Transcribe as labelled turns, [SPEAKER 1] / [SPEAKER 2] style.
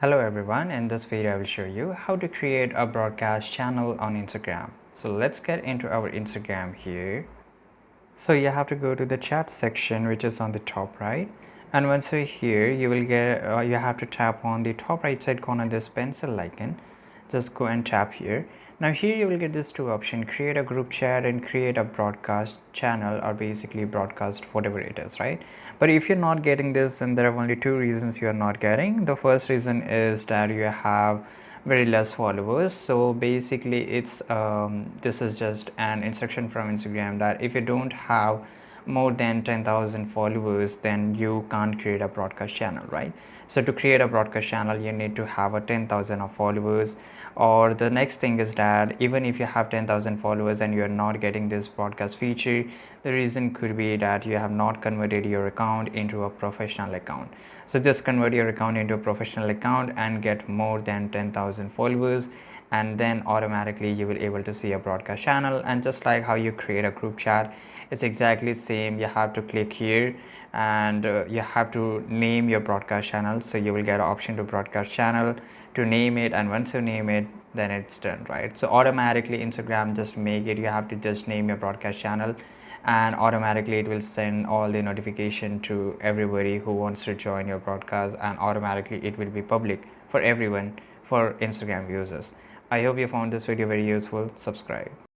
[SPEAKER 1] Hello everyone, in this video I will show you how to create a broadcast channel on Instagram. So let's get into our Instagram here. So you have to go to the chat section which is on the top right, and once you're here you will get you have to tap on the top right side corner, this pencil icon. Just go and tap here. Now here you will get this two options: create a group chat and create a broadcast channel, or basically broadcast whatever it is, right? But if you're not getting this, then there are only two reasons you are not getting. The first reason is that you have very less followers. So basically it's this is just an instruction from Instagram that if you don't have more than 10,000 followers, then you can't create a broadcast channel, right? So to create a broadcast channel you need to have a 10,000 of followers. Or the next thing is that even if you have 10,000 followers and you're not getting this broadcast feature, the reason could be that you have not converted your account into a professional account. So just convert your account into a professional account and get more than 10,000 followers, and then automatically you will able to see a broadcast channel. And just like how you create a group chat, it's exactly same. You have to click here and you have to name your broadcast channel. So you will get an option to broadcast channel to name it, and once you name it, then it's done, right? So automatically Instagram just make it, you have to just name your broadcast channel, and automatically it will send all the notification to everybody who wants to join your broadcast, and automatically it will be public for everyone, for Instagram users. I hope you found this video very useful. Subscribe.